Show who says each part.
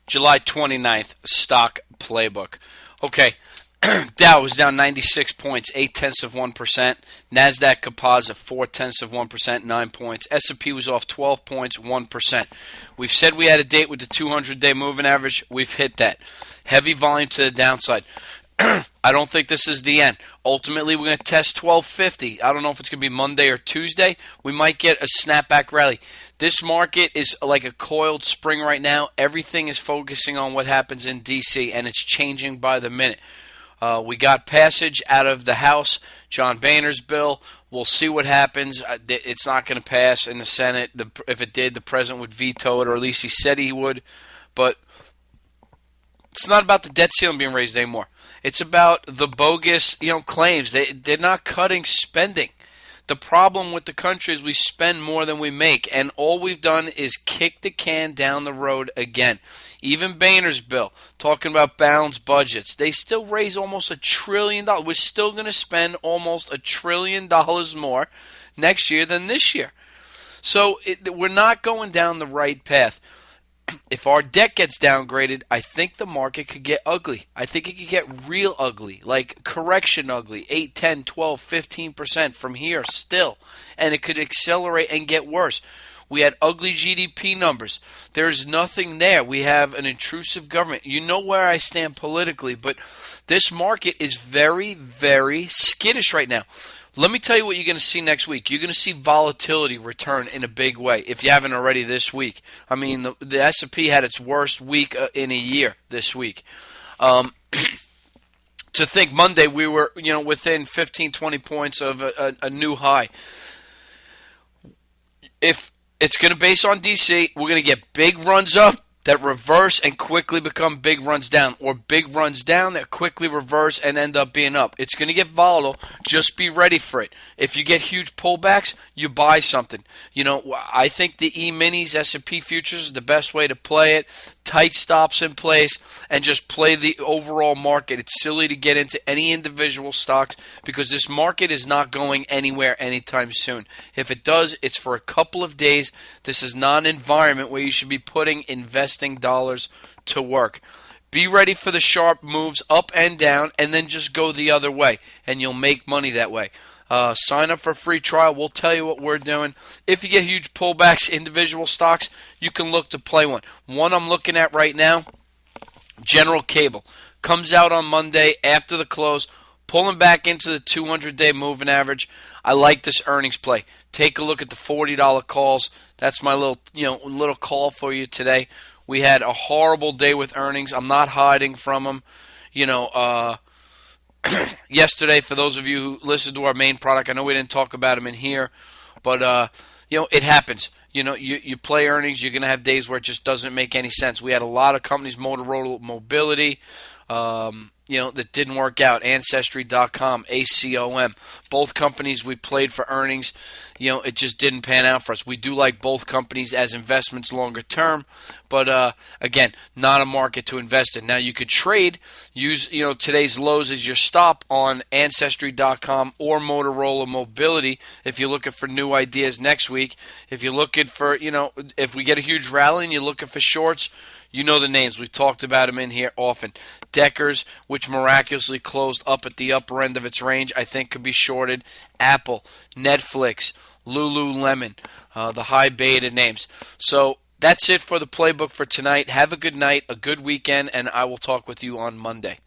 Speaker 1: July 29th, stock playbook. Okay, Dow was down 96 points, 0.8%. Nasdaq Composite 0.4%, 9 points. S&P was off 12 points, 1%. We've said we had a date with the 200-day moving average. We've hit that. Heavy volume to the downside. I don't think this is the end. Ultimately, we're going to test 1250. I don't know if it's going to be Monday or Tuesday. We might get a snapback rally. This market is like a coiled spring right now. Everything is focusing on what happens in D.C., and it's changing by the minute. We got passage out of the House, John Boehner's bill. We'll see what happens. It's not going to pass in the Senate. If it did, the president would veto it, or at least he said he would. But it's not about the debt ceiling being raised anymore. It's about the bogus, claims. They're not cutting spending. The problem with the country is we spend more than we make, and all we've done is kick the can down the road again. Even Boehner's bill, talking about balanced budgets, they still raise almost $1 trillion. We're still going to spend almost $1 trillion more next year than this year. So we're not going down the right path. If our debt gets downgraded, I think the market could get ugly. I think it could get real ugly, like correction ugly, 8, 10, 12, 15% from here still. And it could accelerate and get worse. We had ugly GDP numbers. There's nothing there. We have an intrusive government. You know where I stand politically, but this market is very, very skittish right now. Let me tell you what you're going to see next week. You're going to see volatility return in a big way, if you haven't already this week. I mean, the S&P had its worst week in a year this week. To think Monday we were, within 15, 20 points of a new high. If it's going to base on DC, we're going to get big runs up that reverse and quickly become big runs down, or big runs down that quickly reverse and end up being up. It's going to get volatile. Just be ready for it. If you get huge pullbacks, you buy something. I think the E-minis, S&P futures is the best way to play it. Tight stops in place and just play the overall market. It's silly to get into any individual stocks because this market is not going anywhere anytime soon. If it does, it's for a couple of days. This is not an environment where you should be putting investing dollars to work. Be ready for the sharp moves up and down, and then just go the other way, and you'll make money that way. Sign up for a free trial. We'll tell you what we're doing. If you get huge pullbacks, individual stocks, you can look to play one. One I'm looking at right now, General Cable. Comes out on Monday after the close, pulling back into the 200-day moving average. I like this earnings play. Take a look at the $40 calls. That's my little call for you today. We had a horrible day with earnings. I'm not hiding from them. Yesterday, for those of you who listened to our main product, I know we didn't talk about them in here, but it happens. You play earnings, you're going to have days where it just doesn't make any sense. We had a lot of companies, Motorola Mobility, that didn't work out. Ancestry.com, ACOM. Both companies we played for earnings. It just didn't pan out for us. We do like both companies as investments longer term, but again, not a market to invest in. Now you could trade, use today's lows as your stop on Ancestry.com or Motorola Mobility if you're looking for new ideas next week. If you're looking for, if we get a huge rally and you're looking for shorts, you know the names. We've talked about them in here often. Deckers, which miraculously closed up at the upper end of its range, I think could be shorted. Apple, Netflix, Lululemon, the high beta names. So that's it for the playbook for tonight. Have a good night, a good weekend, and I will talk with you on Monday.